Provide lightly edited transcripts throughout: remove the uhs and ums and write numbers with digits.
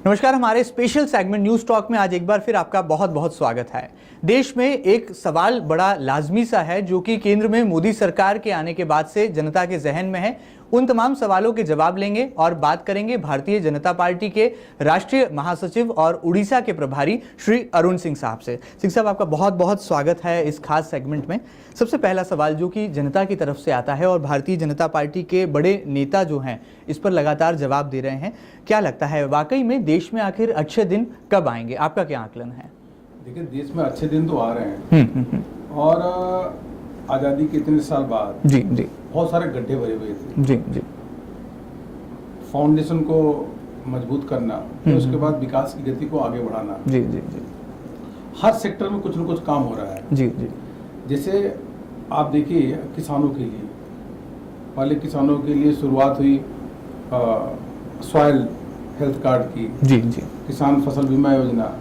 नमस्कार, हमारे special segment news talk में आज एक बार फिर आपका बहुत बहुत स्वागत है। देश में एक सवाल बड़ा लाजमी सा है जो कि केंद्र में मोदी सरकार के आने के बाद से जनता के जहन में है। उन तमाम सवालों के जवाब लेंगे और बात करेंगे भारतीय जनता पार्टी के राष्ट्रीय महासचिव और उड़ीसा के प्रभारी श्री अरुण सिंह साहब से। सिंह साहब, आपका बहुत बहुत स्वागत है इस खास सेगमेंट में। सबसे पहला सवाल जो कि जनता की तरफ से आता है और भारतीय जनता पार्टी के बड़े नेता जो हैं इस पर लगातार जवाब दे रहे हैं, क्या लगता है वाकई में देश में आखिर अच्छे दिन कब आएंगे? आपका क्या आकलन है? देखिए, देश में अच्छे दिन तो आ रहे हैं और आज़ादी के इतने साल बाद जी बहुत सारे गड्ढे भरे हुए थे। जी फाउंडेशन को मजबूत करना, फिर उसके बाद विकास की गति को आगे बढ़ाना। जी हर सेक्टर में कुछ न कुछ काम हो रहा है। जी जैसे आप देखिए, किसानों के लिए पहले किसानों के लिए शुरुआत हुई सॉइल हेल्थ कार्ड की। जी किसान फसल बीमा योजना।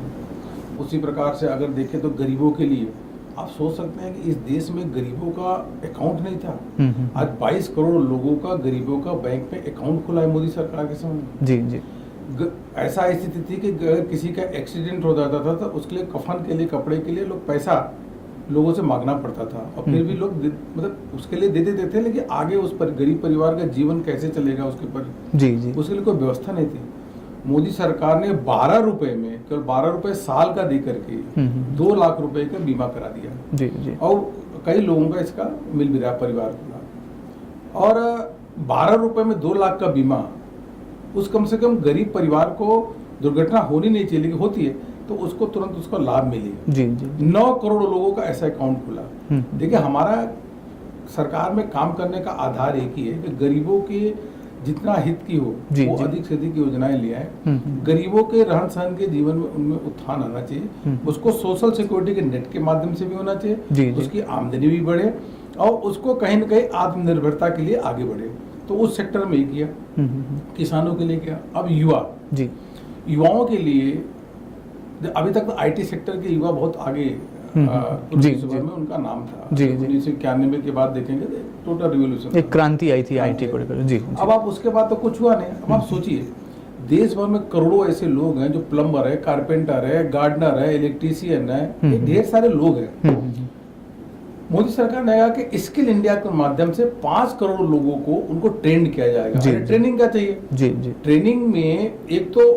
उसी प्रकार से अगर देखें तो गरीबों के लिए आप सोच सकते हैं कि इस देश में गरीबों का अकाउंट नहीं था। आज 22 करोड़ लोगों का गरीबों का बैंक में अकाउंट खुला है मोदी सरकार के समय। जी ऐसा स्थिति थी कि अगर किसी का एक्सीडेंट हो जाता था तो उसके लिए कफन के लिए, कपड़े के लिए लोग पैसा लोगों से मांगना पड़ता था और फिर भी लोग मतलब उसके लिए दे देते थे, लेकिन आगे उस पर गरीब परिवार का जीवन कैसे चलेगा उसके ऊपर उसके लिए कोई व्यवस्था नहीं थी। मोदी सरकार ने 12 रुपए में, केवल 12 रुपए साल का दे करके 2 लाख रुपए का बीमा करा दिया। जी और कई लोगों का इसका मिल भी रहा परिवार को। और 12 रुपए में 2 लाख का बीमा, उस कम से कम गरीब परिवार को दुर्घटना होनी नहीं चाहिए, लेकिन होती है तो उसको तुरंत उसका लाभ मिले। जी 9 करोड़ लोगों का ऐसा अकाउंट खुला। देखिए, हमारा सरकार में काम करने का आधार एक ही है कि गरीबों के जितना हित की हो वो अधिक से अधिक योजनाएं ले आए। गरीबों के रहन सहन के जीवन में उनमें उत्थान आना चाहिए। उसको सोशल सिक्योरिटी के नेट के माध्यम से भी होना चाहिए। उसकी आमदनी भी बढ़े और उसको कहीं न कहीं आत्मनिर्भरता के लिए आगे बढ़े। तो उस सेक्टर में ही किया, किसानों के लिए किया। अब युवाओं के लिए अभी तक तो आईटी सेक्टर के युवा बहुत आगे में उनका नाम था। 1991 के बाद देखेंगे टोटल रिवॉल्यूशन, एक क्रांति आई थी आईटी को लेकर। जी अब आप उसके बाद तो कुछ हुआ नहीं। अब आप सोचिए, देश भर में करोड़ों ऐसे लोग हैं जो प्लम्बर है, कारपेंटर है, गार्डनर है, इलेक्ट्रीशियन है, ढेर सारे लोग हैं। मोदी सरकार ने कहा कि स्किल इंडिया के माध्यम से 5 करोड़ लोगों को उनको ट्रेन किया जाएगा। ट्रेनिंग क्या चाहिए? जी ट्रेनिंग में एक तो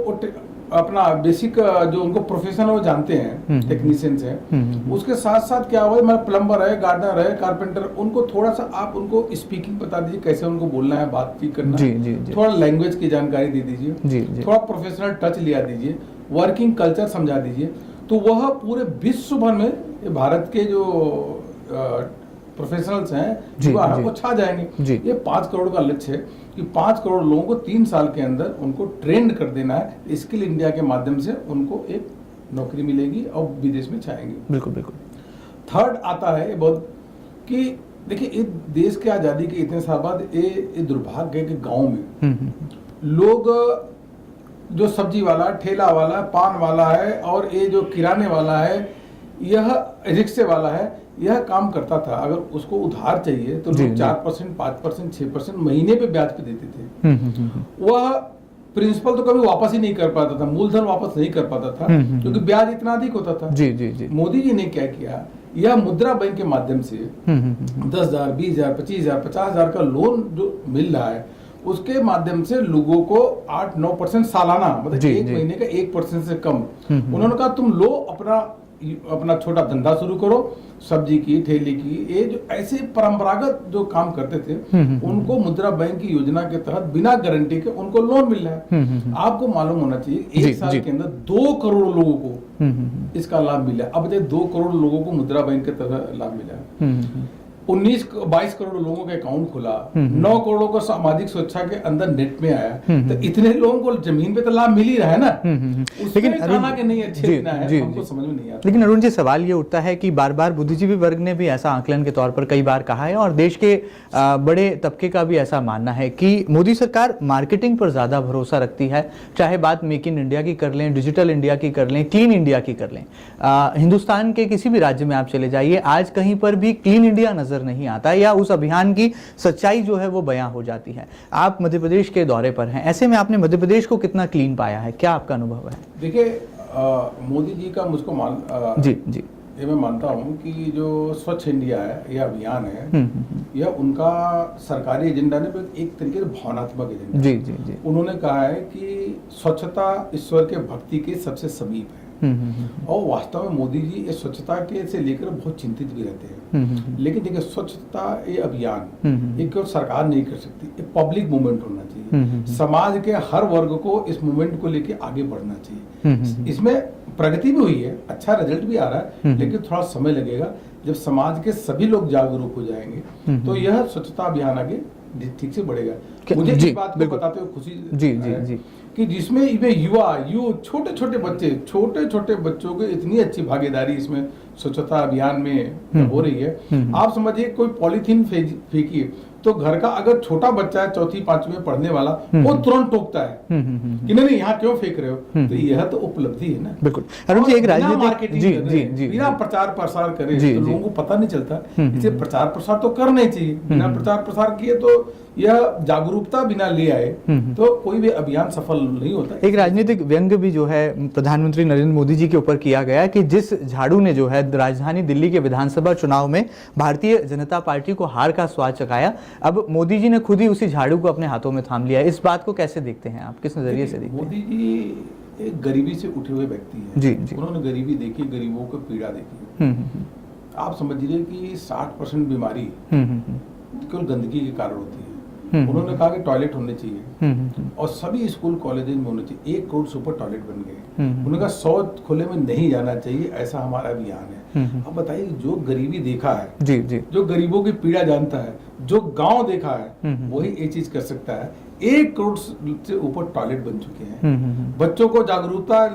अपना बेसिक जो उनको प्रोफेशन है वो जानते हैं, टेक्नीशियंस हैं। उसके साथ साथ क्या हुआ, मैं प्लम्बर है, गार्डनर है, कारपेंटर, उनको थोड़ा सा आप उनको स्पीकिंग बता दीजिए, कैसे उनको बोलना है, बातचीत करना है। थोड़ा लैंग्वेज की जानकारी दे दीजिए। थोड़ा प्रोफेशनल टच लिया दीजिए, वर्किंग कल्चर समझा दीजिए। तो वह पूरे विश्व भर में भारत के जो प्रोफेशनल्स हैं वो छा जाएंगे। ये 5 करोड़ का लक्ष्य है कि 5 करोड़ लोगों को 3 साल के अंदर उनको ट्रेंड कर देना है। स्किल इंडिया के माध्यम से उनको एक नौकरी मिलेगी और विदेश में छाएंगे। बिल्कुल। थर्ड आता है बहुत कि देखिए, इस देश के आज़ादी के इतने साल बाद ये दुर्भाग्य है कि गाँव में लोग जो सब्जी वाला, ठेला वाला, पान वाला है और ये जो किराने वाला है, यह रिक्शे वाला है, यह काम करता था। अगर उसको उधार चाहिए तो लोग 4%, 5%, 6% महीने पे ब्याज पे देते थे। वह प्रिंसिपल तो कभी वापस ही नहीं कर पाता था, मूलधन वापस नहीं कर पाता था क्योंकि ब्याज इतना अधिक होता था। मोदी जी ने क्या किया, यह मुद्रा बैंक के माध्यम से 10,000, 20,000, 25,000, 50,000 का लोन जो मिल रहा है, उसके माध्यम से लोगों को 8-9% सालाना, मतलब एक महीने का 1% से कम। उन्होंने कहा तुम लो, अपना छोटा धंधा शुरू करो, सब्जी की, ठेले की। ये जो ऐसे परंपरागत जो काम करते थे उनको मुद्रा बैंक की योजना के तहत बिना गारंटी के उनको लोन मिल रहा है। आपको मालूम होना चाहिए, एक साल के अंदर 2 करोड़ लोगों को इसका लाभ मिला। अब 2 करोड़ लोगों को मुद्रा बैंक के तहत लाभ मिला। 19-22 करोड़ लोगों का अकाउंट खुला। 9 करोड़ों को सामाजिक सुरक्षा के अंदर नेट में आया। तो इतने लोगों को जमीन पे तो लाभ मिल ही रहा है ना। लेकिन नहीं अच्छे है, हमको समझ में नहीं आता। लेकिन अरुण जी, सवाल ये उठता है कि बार बार बुद्धिजीवी वर्ग ने भी ऐसा आकलन के तौर पर कई बार कहा है और देश के बड़े तबके का भी ऐसा मानना है कि मोदी सरकार मार्केटिंग पर ज्यादा भरोसा रखती है। चाहे बात मेक इन इंडिया की कर लें, डिजिटल इंडिया की कर लें, क्लीन इंडिया की कर लें। हिंदुस्तान के किसी भी राज्य में आप चले जाइए, आज कहीं पर भी क्लीन इंडिया नजर नजर नहीं आता या उस अभियान की सच्चाई जो है वो बयां हो जाती है। आप मध्य प्रदेश के दौरे पर हैं, ऐसे में आपने मध्य प्रदेश को कितना क्लीन पाया है, क्या आपका अनुभव है? देखिए, मोदी जी का मुझको जी जी ये मैं मानता हूँ कि जो स्वच्छ इंडिया है, यह अभियान है, यह उनका सरकारी एजेंडा नहीं, बल्कि एक तरीके से भावनात्मक एजेंडा। जी जी जी। उन्होंने कहा है कि स्वच्छता ईश्वर के भक्ति के सबसे समीप है। और वास्तव में मोदी जी इस स्वच्छता के से लेकर बहुत चिंतित भी रहते हैं। लेकिन देखिए, स्वच्छता ये अभियान एक केवल सरकार नहीं कर सकती, एक पब्लिक मूवमेंट होना चाहिए। समाज के हर वर्ग को इस मूवमेंट को लेकर आगे बढ़ना चाहिए। इसमें प्रगति भी हुई है, अच्छा रिजल्ट भी आ रहा है, लेकिन थोड़ा समय लगेगा। जब समाज के सभी लोग जागरूक हो जाएंगे तो यह स्वच्छता अभियान आगे ठीक से बढ़ेगा। मुझे इस बात को बताते हुए खुशी है कि जिसमें छोटे छोटे बच्चों की इतनी अच्छी भागीदारी इसमें स्वच्छता अभियान में हो रही है। आप समझिए, कोई पॉलीथीन फेंकिए तो घर का अगर छोटा बच्चा है, चौथी पांचवी में पढ़ने वाला, वो तुरंत टोकता है कि नहीं यहाँ क्यों फेंक रहे हो। तो यह तो उपलब्धि है ना। बिल्कुल। अरुण जी, एक राजनीतिक बिना प्रचार प्रसार करे तो लोगों को पता नहीं चलता। इसे प्रचार प्रसार तो करना ही चाहिए। बिना प्रचार प्रसार किए तो यह जागरूकता बिना ले आए तो कोई भी अभियान सफल नहीं होता। एक राजनीतिक व्यंग्य भी जो है प्रधानमंत्री नरेंद्र मोदी जी के ऊपर किया गया कि जिस झाड़ू ने जो है राजधानी दिल्ली के विधानसभा चुनाव में भारतीय जनता पार्टी को हार का स्वाद चखाया, अब मोदी जी ने खुद ही उसी झाड़ू को अपने हाथों में थाम लिया। इस बात को कैसे देखते हैं आप, किस नजरिए से देखते हैं? मोदी जी एक गरीबी से उठे हुए व्यक्ति हैं। जी जी। उन्होंने गरीबी देखी, गरीबों को पीड़ा देखी। आप समझिए कि 60% बीमारी केवल गंदगी के कारण होती है। उन्होंने कहा कि टॉयलेट होने चाहिए और सभी स्कूल कॉलेज में होने चाहिए। 1 करोड़ से ऊपर टॉयलेट बन गए। उन्होंने कहा शौच खुले में नहीं जाना चाहिए, ऐसा हमारा अभियान है। अब बताइए, जो गरीबी देखा है, जी जी, जो गरीबों की पीड़ा जानता है, जो गांव देखा है, वही ये चीज कर सकता है। 1 करोड़ से ऊपर टॉयलेट बन चुके हैं। बच्चों को जागरूकता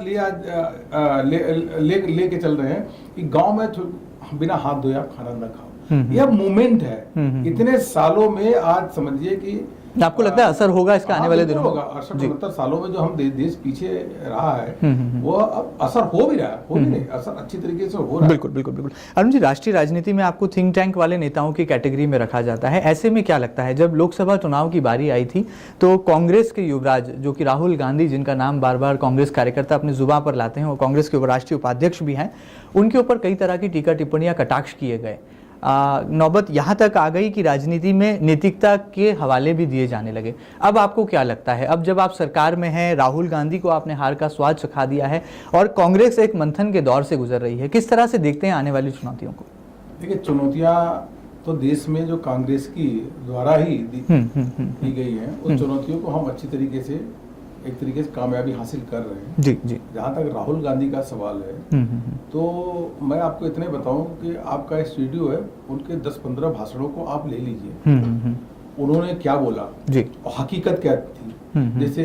लेके चल रहे हैं कि गांव में बिना हाथ धोए आप खाना न खाओ। यह मूवमेंट है। इतने सालों में आज समझिए कि आपको लगता है असर होगा इसका आने वाले दिनों में? होगा। 70 सालों में जो हम देश पीछे रहा है वो अब असर हो भी रहा है, हो भी नहीं, असर अच्छी तरीके से हो रहा है। बिल्कुल बिल्कुल बिल्कुल। अरुण जी, राष्ट्रीय राजनीति में आपको थिंक टैंक वाले नेताओं की कैटेगरी में रखा जाता है। ऐसे में क्या लगता है, जब लोकसभा चुनाव की बारी आई थी तो कांग्रेस के युवराज जो कि राहुल गांधी, जिनका नाम बार बार कांग्रेस कार्यकर्ता अपनी जुबान पर लाते हैं, वो कांग्रेस के राष्ट्रीय उपाध्यक्ष भी हैं, उनके ऊपर कई तरह की टीका टिप्पणियां, कटाक्ष किए गए। नौबत यहाँ तक आ गई कि राजनीति में नैतिकता के हवाले भी दिए जाने लगे। अब आपको क्या लगता है, अब जब आप सरकार में हैं, राहुल गांधी को आपने हार का स्वाद चखा दिया है और कांग्रेस एक मंथन के दौर से गुजर रही है, किस तरह से देखते हैं आने वाली चुनौतियों को? देखिए, चुनौतियां तो देश में जो कांग्रेस की द्वारा ही दी गई है, उस चुनौतियों को हम अच्छी तरीके से एक तरीके से कामयाबी हासिल कर रहे हैं। जी जी। जहाँ तक राहुल गांधी का सवाल है, तो मैं आपको इतने बताऊं कि आपका इस वीडियो है, उनके 10-15 भाषणों को आप ले लीजिए। उन्होंने क्या बोला जी, और हकीकत क्या थी। जैसे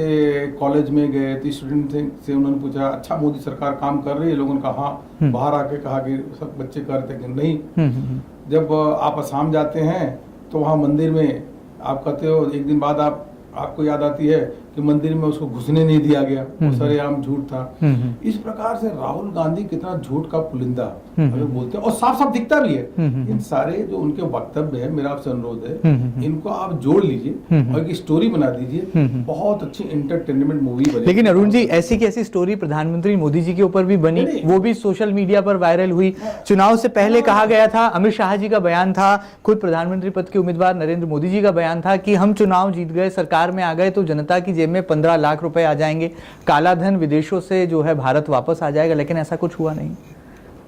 कॉलेज में गए तो स्टूडेंट से उन्होंने पूछा, अच्छा मोदी सरकार काम कर रही है? लोगों ने कहा हाँ। बाहर आके कहा कि सब बच्चे करते कि नहीं। जब आप असम जाते हैं तो वहाँ मंदिर में आप कहते हो, एक दिन बाद आपको याद आती है कि मंदिर में उसको घुसने नहीं दिया गया, वो सरेआम झूठ था। इस प्रकार से राहुल गांधी कितना झूठ का पुलिंदा अगर बोलते हैं, और साफ साफ दिखता भी है। इन सारे जो उनके वक्तव्य है, मेरा आपसे अनुरोध है, इनको आप जोड़ लीजिए और एक स्टोरी बना दीजिए, बहुत अच्छी एंटरटेनमेंट मूवी बनेगी। लेकिन अरुण जी, ऐसी की ऐसी स्टोरी प्रधानमंत्री मोदी जी के ऊपर भी बनी, वो भी सोशल मीडिया पर वायरल हुई। चुनाव से पहले कहा गया था, अमित शाह जी का बयान था, खुद प्रधानमंत्री पद के उम्मीदवार नरेंद्र मोदी जी का बयान था कि हम चुनाव जीत गए, सरकार में आ गए तो जनता की में 15 लाख रुपए आ जाएंगे, काला धन विदेशों से जो है भारत वापस आ जाएगा। लेकिन ऐसा कुछ हुआ नहीं,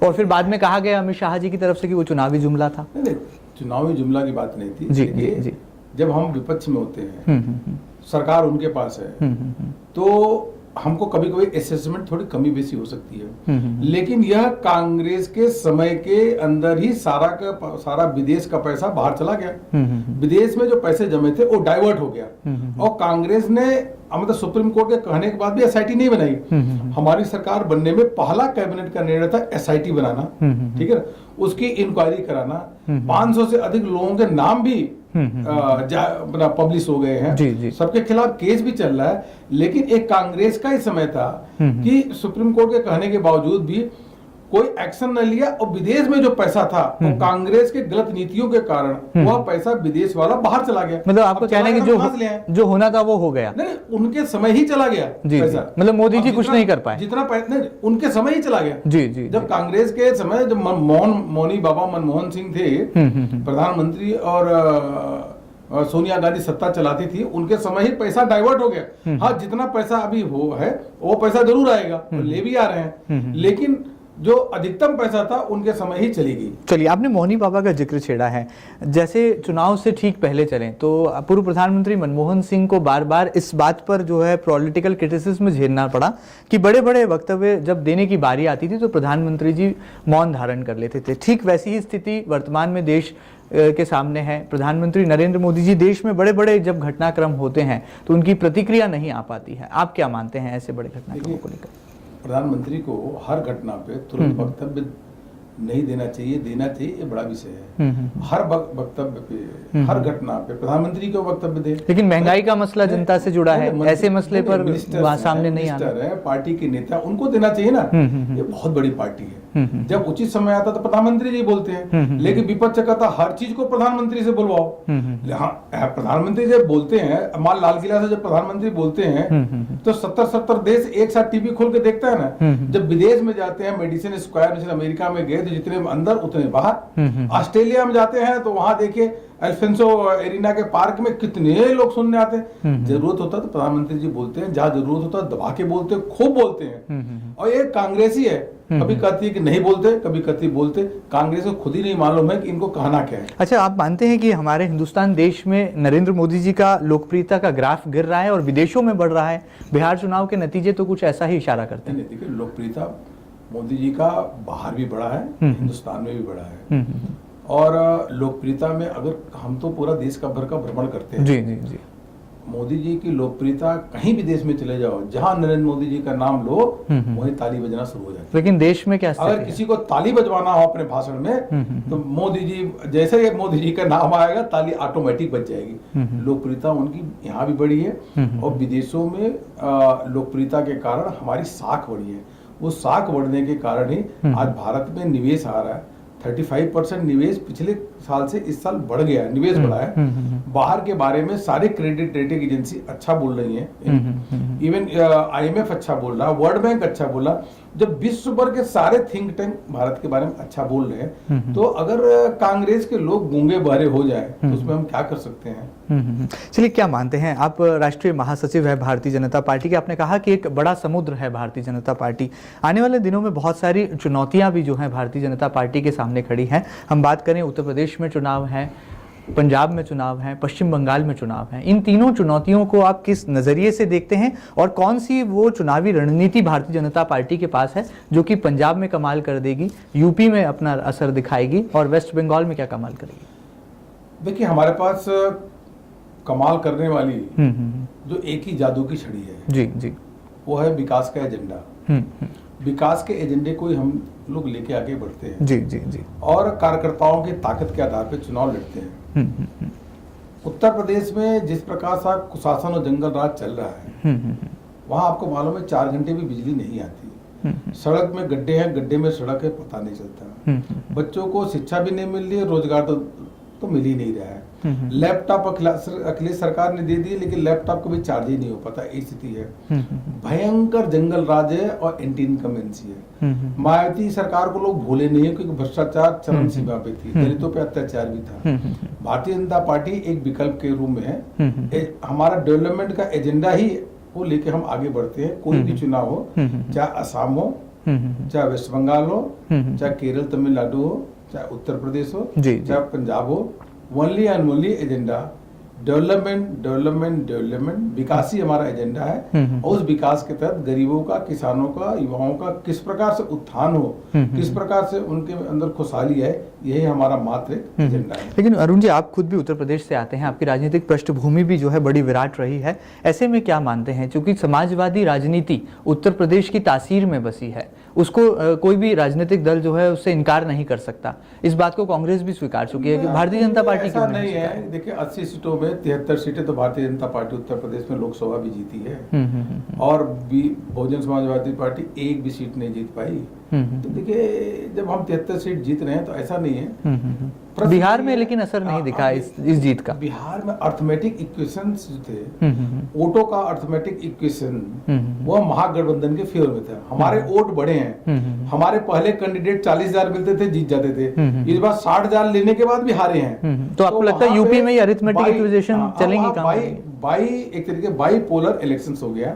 और फिर बाद में कहा गया अमित शाह जी की तरफ से कि वो चुनावी जुमला था। नहीं, चुनावी जुमला की बात नहीं थी। जी। जब हम विपक्ष में होते हैं, सरकार उनके पास है, तो हमको कभी कभी असेसमेंट थोड़ी कमी बेसी हो सकती है। लेकिन यह कांग्रेस के समय के अंदर ही सारा का सारा विदेश का पैसा बाहर चला गया। विदेश में जो पैसे जमे थे वो डाइवर्ट हो गया, और कांग्रेस ने मतलब सुप्रीम कोर्ट के कहने के बाद भी एसआईटी नहीं बनाई। हमारी सरकार बनने में पहला कैबिनेट का निर्णय था एसआईटी बनाना, ठीक है, उसकी इंक्वायरी कराना। 500 से अधिक लोगों के नाम भी पब्लिश हो गए हैं, सबके खिलाफ केस भी चल रहा है। लेकिन एक कांग्रेस का ही समय था कि सुप्रीम कोर्ट के कहने के बावजूद भी कोई एक्शन न लिया, और विदेश में जो पैसा था वो कांग्रेस के गलत नीतियों के कारण वह पैसा विदेश वाला बाहर चला गया। मतलब आपको कहना है कि जो होना था वो हो गया, नहीं उनके समय ही चला गया पैसा। मतलब मोदी जी कुछ नहीं कर पाए, जितना पैसा नहीं उनके समय ही चला गया। जी जी। जब कांग्रेस के समय जब मौनी बाबा मनमोहन सिंह थे प्रधानमंत्री और सोनिया गांधी सत्ता चलाती थी, उनके समय ही पैसा डाइवर्ट हो गया। हाँ, जितना पैसा अभी हो है वो पैसा जरूर आएगा, ले भी आ रहे हैं, लेकिन जो अधिकतम पैसा था उनके समय ही चली गई। चलिए, आपने मौनी बाबा का जिक्र छेड़ा है। जैसे चुनाव से ठीक पहले चलें तो पूर्व प्रधानमंत्री मनमोहन सिंह को बार बार इस बात पर जो है पॉलिटिकल क्रिटिसिज्म झेलना पड़ा कि बड़े बड़े वक्तव्य जब देने की बारी आती थी तो प्रधानमंत्री जी मौन धारण कर लेते थे। ठीक वैसी ही स्थिति वर्तमान में देश के सामने है। प्रधानमंत्री नरेंद्र मोदी जी देश में बड़े बड़े जब घटनाक्रम होते हैं तो उनकी प्रतिक्रिया नहीं आ पाती है। आप क्या मानते हैं ऐसे बड़े घटनाक्रमों को लेकर? प्रधानमंत्री को हर घटना पे तुरंत वक्तव्य नहीं देना चाहिए, देना चाहिए, ये बड़ा विषय है। हर वक्तव्य पे, हर घटना पे प्रधानमंत्री को वक्तव्य दे। लेकिन महंगाई का मसला जनता से जुड़ा है, ऐसे मसले पर सामने नहीं आना है। पार्टी के नेता उनको देना चाहिए ना, ये बहुत बड़ी पार्टी है। जब उचित समय आता तो प्रधानमंत्री जी बोलते हैं, लेकिन विपक्ष कहता हर चीज को प्रधानमंत्री से बुलवाओ। प्रधानमंत्री जब बोलते हैं, मान लाल किला से जब प्रधानमंत्री बोलते हैं तो 70 देश एक साथ टीवी खोल के देखता है ना। जब विदेश में जाते हैं, मेडिसिन स्क्वायर जैसे अमेरिका में गए, जितने अंदर उतने बाहर। ऑस्ट्रेलिया में जाते हैं तो वहां देखिए अल्फेंसो एरिना के पार्क में कितने लोग सुनने आते हैं। जरूरत होता तो प्रधानमंत्री जी बोलते हैं, जहां जरूरत होता दबा के बोलते हैं, खूब बोलते हैं। और ये कांग्रेसी है, कभी कहती है कि नहीं बोलते, कभी कहती बोलते। कांग्रेस को खुद ही नहीं मालूम है कि इनको कहना क्या है। अच्छा, आप मानते हैं कि हमारे हिंदुस्तान देश में नरेंद्र मोदी जी का लोकप्रियता का ग्राफ गिर रहा है और विदेशों में बढ़ रहा है? बिहार चुनाव के नतीजे तो कुछ ऐसा ही इशारा करते हैं। देखिए, लोकप्रियता मोदी जी का बाहर भी बढ़ा है, हिंदुस्तान में भी बढ़ा है। और लोकप्रियता में अगर हम तो पूरा देश का भर का भ्रमण करते हैं, जी जी जी, मोदी जी की लोकप्रियता कहीं भी देश में चले जाओ, जहां नरेंद्र मोदी जी का नाम लो वहीं ताली बजना शुरू हो जाती है। लेकिन देश में क्या अगर किसी को ताली बजवाना हो अपने भाषण में तो मोदी जी, जैसे ही मोदी जी का नाम आएगा ताली ऑटोमेटिक बज जाएगी। लोकप्रियता उनकी यहाँ भी बढ़ी है और विदेशों में लोकप्रियता के कारण हमारी साख बढ़ी है। वो साख बढ़ने के कारण ही आज भारत में निवेश आ रहा है। 35% निवेश पिछले साल से इस साल बढ़ गया है, निवेश बढ़ा है। बाहर के बारे में सारे क्रेडिट रेटिंग एजेंसी अच्छा बोल रही हैं, इवन IMF अच्छा बोल रहा है, वर्ल्ड बैंक अच्छा बोला। जब विश्व भर के सारे थिंक टैंक भारत के बारे में अच्छा बोल रहे हैं, तो अगर कांग्रेस के लोग गूंगे बहरे हो जाए तो उसमें हम क्या कर सकते हैं? चलिए, क्या मानते हैं आप? राष्ट्रीय महासचिव है भारतीय जनता पार्टी के, आपने कहा कि एक बड़ा समुद्र है भारतीय जनता पार्टी। आने वाले दिनों में बहुत सारी चुनौतियां भी जो है भारतीय जनता पार्टी के सामने खड़ी हैं। हम बात करें, उत्तर प्रदेश में चुनाव है, पंजाब में चुनाव है, पश्चिम बंगाल में चुनाव है। इन तीनों चुनौतियों को आप किस नजरिए से देखते हैं और कौन सी वो चुनावी रणनीति भारतीय जनता पार्टी के पास है जो कि पंजाब में कमाल कर देगी, यूपी में अपना असर दिखाएगी और वेस्ट बंगाल में क्या कमाल करेगी? देखिए, हमारे पास कमाल करने वाली जो एक ही जादू की छड़ी है, जी जी, वो है विकास का एजेंडा। विकास के एजेंडे को ही हम लोग लेके आगे बढ़ते हैं, जी जी जी, और कार्यकर्ताओं की ताकत के आधार पर चुनाव लड़ते हैं। उत्तर प्रदेश में जिस प्रकार से कुशासन और जंगल राज चल रहा है, वहां आपको मालूम है 4 घंटे भी बिजली नहीं आती। सड़क में गड्ढे हैं, गड्ढे में सड़क है, पता नहीं चलता। बच्चों को शिक्षा भी नहीं मिल रही है, रोजगार तो मिल ही नहीं रहा है। लैपटॉप अखिलेश सरकार ने दे दिए, लेकिन लैपटॉप को भी चार्ज ही नहीं हो पाता, ये स्थिति है। भयंकर जंगल राज है और एंटी इनकमेंसी है। मायावती सरकार को लोग भूले नहीं है क्योंकि भ्रष्टाचार चरम सीमा पे थी, दलितों पे अत्याचार भी था। भारतीय जनता पार्टी एक विकल्प के रूप में है। हमारा डेवलपमेंट का एजेंडा ही वो लेके हम आगे बढ़ते हैं। कोई भी चुनाव हो, चाहे असम हो, चाहे वेस्ट बंगाल हो, चाहे केरल तमिलनाडु हो, चाहे उत्तर प्रदेश हो, चाहे पंजाब हो, only and only agenda development development development. विकास ही हमारा एजेंडा है और उस विकास के तहत गरीबों का, किसानों का, युवाओं का किस प्रकार से उत्थान हो, किस प्रकार से उनके अंदर खुशहाली है, यही हमारा मात्र एक एजेंडा है। लेकिन अरुण जी, आप खुद भी उत्तर प्रदेश से आते हैं, आपकी राजनीतिक पृष्ठभूमि भी जो है बड़ी विराट रही है। ऐसे में क्या मानते हैं, क्योंकि समाजवादी राजनीति उत्तर प्रदेश की तासीर में बसी है, उसको कोई भी राजनीतिक दल जो है उससे इनकार नहीं कर सकता। इस बात को कांग्रेस भी स्वीकार चुकी है कि भारतीय जनता पार्टी ऐसा नहीं है। देखिए, 80 सीटों में 73 सीटें तो भारतीय जनता पार्टी उत्तर प्रदेश में लोकसभा भी जीती है और बहुजन समाजवादी पार्टी एक भी सीट नहीं जीत पाई। तो देखिए जब हम 73 सीट जीत रहे हैं तो ऐसा नहीं है। बिहार में लेकिन असर नहीं दिखा इस जीत का। बिहार में अर्थमेटिक इक्वेशंस जो थे, वोटों का अर्थमेटिक इक्वेशन वो महागठबंधन के फेवर में था। हमारे वोट बढ़े हैं, हमारे पहले कैंडिडेट 40,000 मिलते थे, जीत जाते थे, इस बार 60,000 लेने के बाद भी हारे हैं। तो आपको लगता है यूपी में ये अरिथमेटिक इक्वेशन चलेंगी काम? एक तरीके बाई पोलर इलेक्शंस हो गया।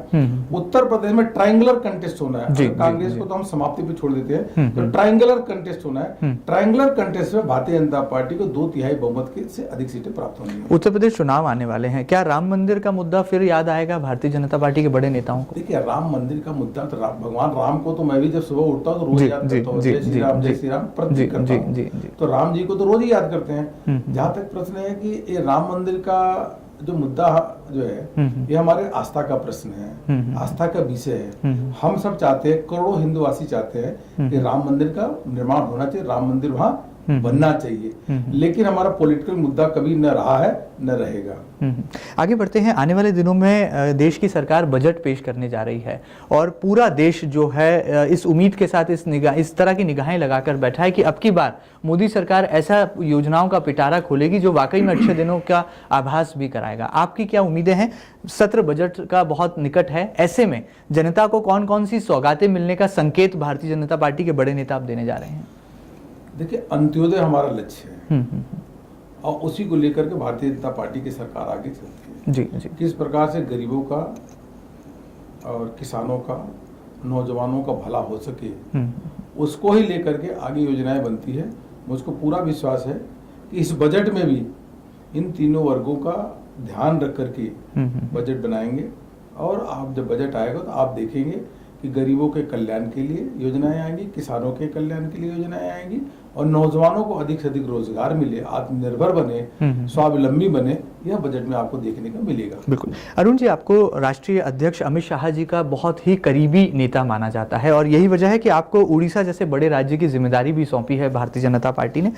उत्तर प्रदेश में ट्रायंगुलर कंटेस्ट होना है। कांग्रेस को तो हम समाप्ति पे छोड़ देते हैं, तो ट्रायंगुलर कंटेस्ट होना है। ट्रायंगुलर कंटेस्ट में भारतीय जनता पार्टी को 2/3 बहुमत से अधिक सीटें प्राप्त होंगी। उत्तर प्रदेश चुनाव आने वाले हैं, क्या राम मंदिर का मुद्दा फिर याद आएगा भारतीय जनता पार्टी के बड़े नेताओं को? देखिए राम मंदिर का मुद्दा तो भगवान राम को तो मैं भी जब सुबह उठता हूँ तो रोज याद करता हूँ, जय श्री राम जय श्री राम प्रतीक करता हूँ, तो राम जी को तो रोज ही याद करते हैं। जहाँ तक प्रश्न है कि ये राम मंदिर का जो मुद्दा जो है ये हमारे आस्था का प्रश्न है, आस्था का विषय है। हम सब चाहते हैं, करोड़ों हिंदुवासी चाहते हैं कि राम मंदिर का निर्माण होना चाहिए, राम मंदिर वहां बनना चाहिए, लेकिन हमारा पॉलिटिकल मुद्दा कभी न रहा है न रहेगा। आगे बढ़ते हैं। आने वाले दिनों में देश की सरकार बजट पेश करने जा रही है और पूरा देश जो है इस उम्मीद के साथ इस तरह की निगाहें लगाकर बैठा है कि अब की बार मोदी सरकार ऐसा योजनाओं का पिटारा खोलेगी जो वाकई में अच्छे दिनों का आभास भी कराएगा। आपकी क्या उम्मीदें हैं? सत्र बजट का बहुत निकट है, ऐसे में जनता को कौन कौन सी सौगातें मिलने का संकेत भारतीय जनता पार्टी के बड़े नेता आप देने जा रहे हैं? देखिए अंत्योदय हमारा लक्ष्य है और उसी को लेकर के भारतीय जनता पार्टी की सरकार आगे चलती है। जी जी। किस प्रकार से गरीबों का और किसानों का, नौजवानों का भला हो सके, उसको ही लेकर के आगे योजनाएं बनती है। मुझको पूरा विश्वास है कि इस बजट में भी इन तीनों वर्गों का ध्यान रख करके बजट बनाएंगे और आप जब बजट आएगा तो आप देखेंगे कि गरीबों के कल्याण के लिए योजनाएं आएंगी, किसानों के कल्याण के लिए योजनाएं आएंगी और नौजवानों को अधिक से अधिक रोजगार मिले, आत्मनिर्भर बने, स्वावलंबी बने, यह बजट में आपको देखने को मिलेगा। बिल्कुल। अरुण जी, आपको राष्ट्रीय अध्यक्ष अमित शाह जी का बहुत ही करीबी नेता माना जाता है और यही वजह है कि आपको उड़ीसा जैसे बड़े राज्य की जिम्मेदारी भी सौंपी है भारतीय जनता पार्टी ने।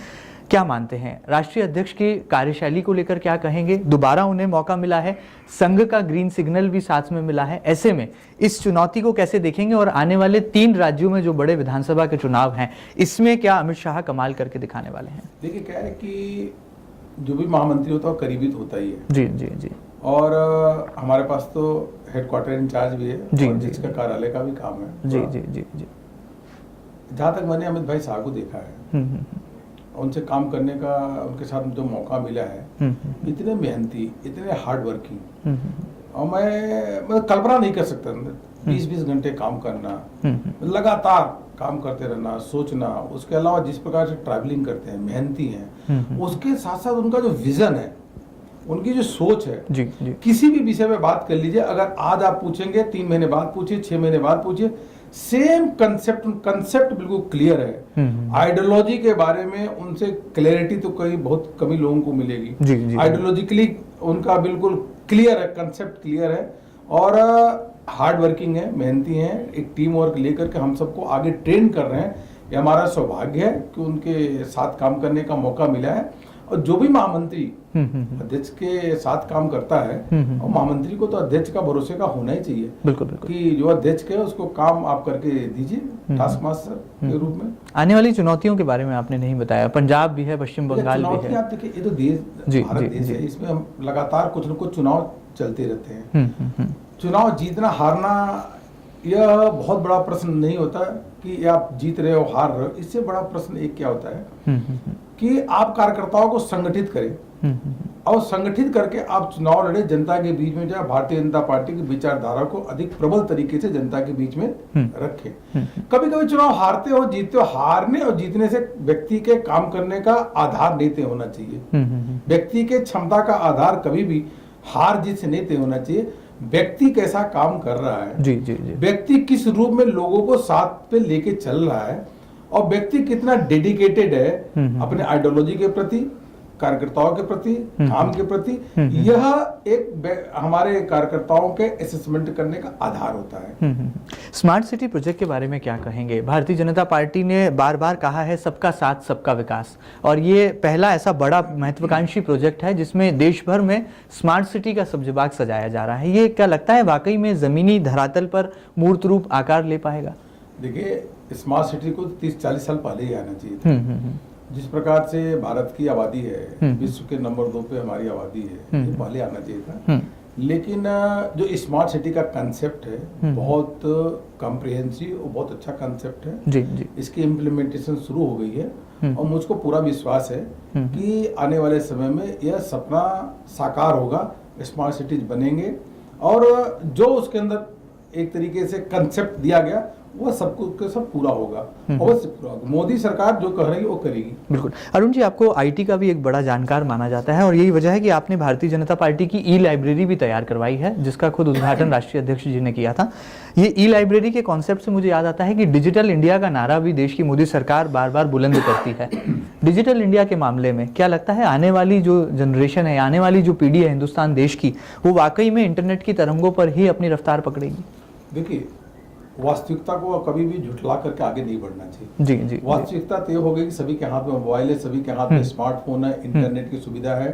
क्या मानते हैं राष्ट्रीय अध्यक्ष की कार्यशैली को लेकर, क्या कहेंगे? दोबारा उन्हें मौका मिला है, संघ का ग्रीन सिग्नल भी साथ में मिला है, ऐसे में इस चुनौती को कैसे देखेंगे और आने वाले 3 राज्यों में जो बड़े विधानसभा के चुनाव हैं इसमें क्या अमित शाह कमाल करके दिखाने वाले हैं? देखिए क्या है कि जो भी महामंत्री होता है करीबी तो होता ही है। जी जी जी। और हमारे पास तो हेडक्वार्टर इंचार्ज भी है जी, और जी, जिसका कार्यालय का भी काम है। जी जी जी जी। जहाँ तक मैंने अमित भाई शाह को देखा है, उनसे काम करने का उनके साथ जो मौका मिला है, इतने मेहनती, इतने हार्ड वर्किंग, और मैं कल्पना नहीं कर सकता 20-20 घंटे काम करना, लगातार काम करते रहना, सोचना, उसके अलावा जिस प्रकार से ट्रैवलिंग करते हैं, मेहनती हैं, उसके साथ साथ उनका जो विजन है, उनकी जो सोच है, जी जी। किसी भी विषय में बात कर लीजिए, अगर आज आप पूछेंगे 3 महीने बाद पूछिए, 6 महीने बाद पूछिए, सेम कंसेप्ट बिल्कुल क्लियर है। आइडियोलॉजी के बारे में उनसे क्लैरिटी तो कहीं बहुत कम ही लोगों को मिलेगी। आइडियोलॉजिकली उनका बिल्कुल क्लियर है, कंसेप्ट क्लियर है और हार्ड वर्किंग है, मेहनती हैं, एक टीम वर्क लेकर के हम सबको आगे ट्रेन कर रहे हैं। ये हमारा सौभाग्य है कि उनके साथ काम करने का मौका मिला है और जो भी महामंत्री अध्यक्ष के साथ काम करता है और महामंत्री को तो अध्यक्ष का भरोसे का होना ही चाहिए। बिल्कुल बिल्कुल। कि जो अध्यक्ष है उसको काम आप करके दीजिए टास्क मास्टर के रूप में। आने वाली चुनौतियों के बारे में आपने नहीं बताया, पंजाब भी है, पश्चिम बंगाल भी है। आप देखिए ये तो देश, भारत देश है, इसमें हम लगातार कुछ न कुछ चुनाव चलते रहते हैं। चुनाव जीतना हारना यह बहुत बड़ा प्रश्न नहीं होता कि आप जीत रहे हो हार रहे हो। इससे बड़ा प्रश्न एक क्या होता है कि आप कार्यकर्ताओं को संगठित करें और संगठित करके आप चुनाव लड़े, जनता के बीच में जाए, भारतीय जनता पार्टी की विचारधारा को अधिक प्रबल तरीके से जनता के बीच में रखें। कभी कभी चुनाव हारते हो जीतते हो, हारने और जीतने से व्यक्ति के काम करने का आधार नहीं तय होना चाहिए। व्यक्ति के क्षमता का आधार कभी भी हार जीत से नहीं तय होना चाहिए। व्यक्ति कैसा काम कर रहा है, जी जी जी, व्यक्ति किस रूप में लोगों को साथ पे लेके चल रहा है और व्यक्ति कितना डेडिकेटेड है अपने आइडियोलॉजी के प्रति, कार्यकर्ताओं के प्रति, काम के प्रति, यह एक हमारे कार्यकर्ताओं के असेसमेंट करने का आधार होता है। स्मार्ट सिटी प्रोजेक्ट के बारे में क्या कहेंगे? भारतीय जनता पार्टी ने बार बार कहा है सबका साथ सबका विकास, और ये पहला ऐसा बड़ा महत्वाकांक्षी प्रोजेक्ट है जिसमें देश भर में स्मार्ट सिटी का सब्जबाग सजाया जा रहा है। ये क्या लगता है वाकई में जमीनी धरातल पर मूर्त रूप आकार ले पाएगा? देखिए, स्मार्ट सिटी को 30-40 साल पहले ही आना चाहिए था। जिस प्रकार से भारत की आबादी है, विश्व के नंबर 2 पे हमारी आबादी है, ये पहले आना चाहिए था। लेकिन जो स्मार्ट सिटी का कंसेप्ट है बहुत कॉम्प्रिहेंसिव और बहुत अच्छा कंसेप्ट है। जी जी। इसकी इम्प्लीमेंटेशन शुरू हो गई है और मुझको पूरा विश्वास है कि आने वाले समय में यह सपना साकार होगा, स्मार्ट सिटीज बनेंगे और जो उसके अंदर एक तरीके से कंसेप्ट दिया गया वो सब कुछ के सब पूरा होगा, अवश्य पूरा होगा। मोदी सरकार जो कह रही है वो करेगी। बिल्कुल। अरुण जी, आपको आईटी का भी एक बड़ा जानकार माना जाता है और यही वजह है कि आपने भारतीय जनता पार्टी की ई लाइब्रेरी भी तैयार करवाई है, जिसका खुद उद्घाटन राष्ट्रीय अध्यक्ष जी ने किया था। ये ई लाइब्रेरी के कॉन्सेप्ट से मुझे याद आता है कि डिजिटल इंडिया का नारा भी देश की मोदी सरकार बार बार बुलंद करती है। डिजिटल इंडिया के मामले में क्या लगता है, आने वाली जो जनरेशन है, आने वाली जो पीढ़ी है हिंदुस्तान देश की, वो वाकई में इंटरनेट की तरंगों पर ही अपनी रफ्तार पकड़ेगी? देखिए, वास्तविकता को कभी भी झुठला करके आगे नहीं बढ़ना चाहिए। जी जी। वास्तविकता तो ये हो गई कि सभी के हाथ में मोबाइल है, सभी के हाथ में स्मार्टफोन है, इंटरनेट की सुविधा है।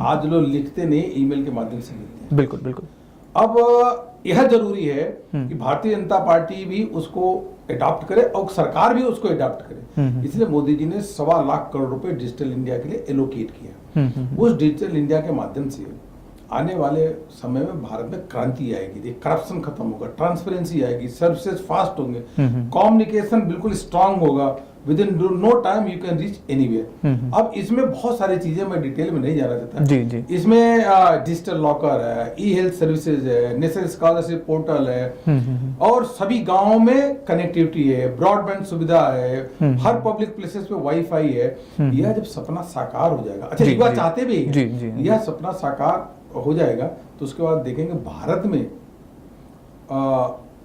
आज लोग लिखते नहीं, ईमेल के माध्यम से लिखते हैं। बिल्कुल बिल्कुल। अब यह जरूरी है कि भारतीय जनता पार्टी भी उसको अडॉप्ट करे और सरकार भी उसको अडॉप्ट करे। इसलिए मोदी जी ने 1.25 लाख करोड़ रुपए डिजिटल इंडिया के लिए एलोकेट किया। उस डिजिटल इंडिया के माध्यम से आने वाले समय में भारत में क्रांति आएगी, करप्शन खत्म होगा, ट्रांसपेरेंसी आएगी, सर्विसेज फास्ट होंगे, कम्युनिकेशन बिल्कुल स्ट्रांग होगा, within no time you can reach anywhere. अब इसमें बहुत सारी चीजें मैं डिटेल में नहीं जाना चाहता। जी जी। इसमें डिजिटल लॉकर है, ई हेल्थ सर्विसेज है, नेशनल स्कॉलरशिप पोर्टल है और सभी गांवों में कनेक्टिविटी है, ब्रॉडबैंड सुविधा है, हर पब्लिक प्लेसेस पे वाईफाई है। यह जब सपना साकार हो जाएगा, अच्छा एक बार चाहते भी हैं, यह सपना साकार हो जाएगा तो उसके बाद देखेंगे भारत में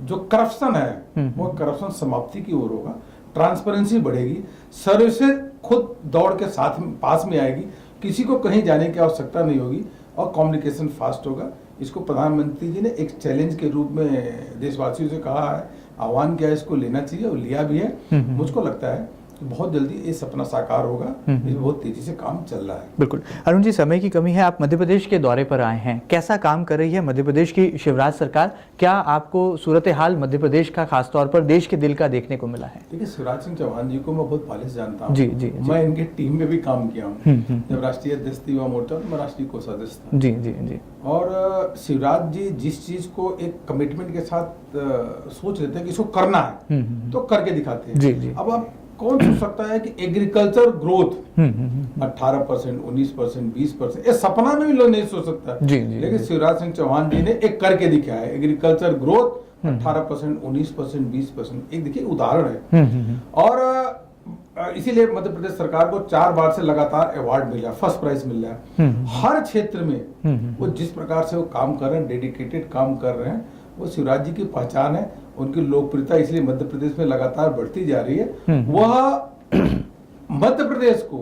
जो करप्शन है वो करप्शन समाप्ति की ओर होगा, ट्रांसपेरेंसी बढ़ेगी, सर्विसेज खुद दौड़ के साथ में पास में आएगी, किसी को कहीं जाने की आवश्यकता नहीं होगी और कम्युनिकेशन फास्ट होगा। इसको प्रधानमंत्री जी ने एक चैलेंज के रूप में देशवासियों से कहा है, आह्वान किया, इसको लेना चाहिए और लिया भी है। मुझको लगता है कि बहुत जल्दी ये सपना साकार होगा, ये बहुत तेजी से काम चल रहा है। बिल्कुल। अरुण जी, समय की कमी है, आप मध्य प्रदेश के दौरे पर आए हैं, कैसा काम कर रही है मध्य प्रदेश की शिवराज सरकार? क्या आपको सूरत हाल मध्य प्रदेश का खासतौर पर देश के दिल का देखने को मिला है? देखिए, शिवराज सिंह चौहान जी को मैं बहुत पहले से जानता हूँ। जी जी। मैं इनके टीम में भी काम किया हूँ। जब राष्ट्रीय अध्यक्ष थी युवा मोर्चा, तो मैं राष्ट्रीय कोषाध्यक्ष था। जी जी जी। और शिवराज जी जिस चीज को एक कमिटमेंट के साथ सोच लेते हैं कि इसको करना है तो करके दिखाते हैं। जी जी। अब आप कौन सोच सकता है कि एग्रीकल्चर ग्रोथ 18%, 19%, 20%, ये सपना में भी लोग नहीं सोच सकता। जी जी। लेकिन शिवराज सिंह चौहान जी ने एक करके दिखाया है, एग्रीकल्चर ग्रोथ 18%, 19%, 20%, एक देखिए उदाहरण है। और इसीलिए मध्य प्रदेश सरकार को 4 बार से लगातार अवार्ड मिला, फर्स्ट प्राइज मिल रहा है। हर क्षेत्र में वो जिस प्रकार से वो काम कर रहे हैं, डेडिकेटेड काम कर रहे हैं, वो शिवराज जी की पहचान है। उनकी लोकप्रियता इसलिए मध्य प्रदेश में लगातार बढ़ती जा रही है। वह मध्य प्रदेश को,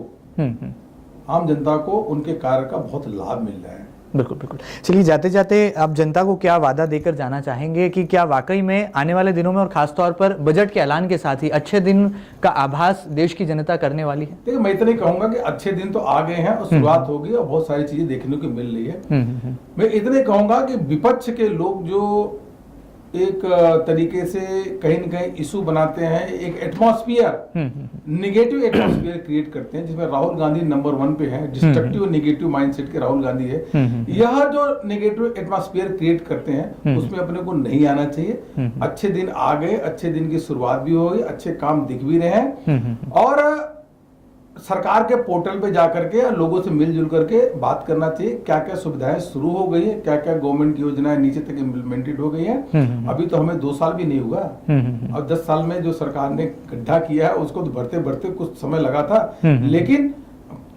आम जनता को उनके कार्य का बहुत लाभ मिल रहा है। बिल्कुल बिल्कुल। चलिए, जाते जाते आप जनता को क्या वादा देकर जाना चाहेंगे कि क्या वाकई में आने वाले दिनों में और खासतौर पर बजट के ऐलान के साथ ही अच्छे दिन का आभास देश की जनता करने वाली है? देखिए, मैं इतना ही कहूंगा कि अच्छे दिन तो आ गए हैं और शुरुआत होगी और बहुत सारी चीजें देखने को मिल रही है। मैं इतना ही कहूंगा कि विपक्ष के लोग जो एक तरीके से कहीं न कहीं इशू बनाते हैं, एक एटमॉस्फेयर, निगेटिव एटमॉस्फेयर क्रिएट करते हैं, जिसमें राहुल गांधी नंबर 1 पे है, डिस्ट्रक्टिव निगेटिव माइंडसेट के राहुल गांधी है। यह जो नेगेटिव एटमॉस्फेयर क्रिएट करते हैं उसमें अपने को नहीं आना चाहिए। अच्छे दिन आ गए, अच्छे दिन की शुरुआत भी हो गई, अच्छे काम दिख भी रहे हैं और सरकार के पोर्टल पे जाकर के लोगों से मिलजुल करके बात करना चाहिए, क्या क्या सुविधाएं शुरू हो गई है, क्या क्या गवर्नमेंट की योजनाएं नीचे तक इम्प्लीमेंटेड हो गई हैं। अभी तो हमें 2 साल भी नहीं हुआ और 10 साल में जो सरकार ने गड्ढा किया है उसको तो भरते भरते कुछ समय लगा था, लेकिन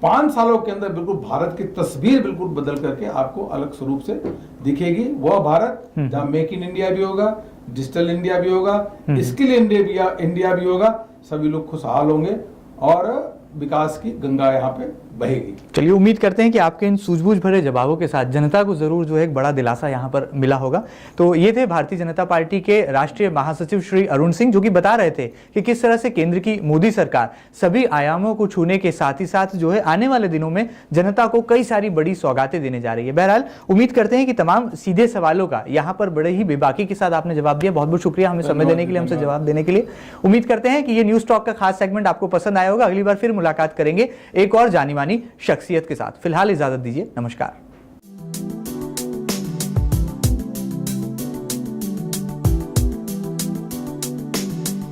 5 सालों के अंदर बिल्कुल भारत की तस्वीर बिल्कुल बदल करके आपको अलग स्वरूप से दिखेगी। वह भारत जहाँ मेक इन इंडिया भी होगा, डिजिटल इंडिया भी होगा, स्किल इंडिया भी होगा, सभी लोग खुशहाल होंगे और विकास की गंगा यहाँ पे बहेगी। चलिए, उम्मीद करते हैं कि आपके इन सूझबूझ भरे जवाबों के साथ जनता को जरूर जो है एक बड़ा दिलासा यहाँ पर मिला होगा। तो ये थे भारतीय जनता पार्टी के राष्ट्रीय महासचिव श्री अरुण सिंह, जो कि बता रहे थे कि किस तरह से केंद्र की मोदी सरकार सभी आयामों को छूने के साथ ही साथ जो है आने वाले दिनों में जनता को कई सारी बड़ी सौगातें देने जा रही है। बहरहाल उम्मीद करते हैं कि तमाम सीधे सवालों का यहाँ पर बड़े ही बेबाकी के साथ आपने जवाब दिया। बहुत बहुत शुक्रिया हमें समय देने के लिए, हमसे जवाब देने के लिए। उम्मीद करते हैं कि ये न्यूज टॉक का खास सेगमेंट आपको पसंद आया होगा। अगली बार फिर मुलाकात करेंगे एक और जानी मानी शख्सियत के साथ। फिलहाल इजाजत दीजिए, नमस्कार।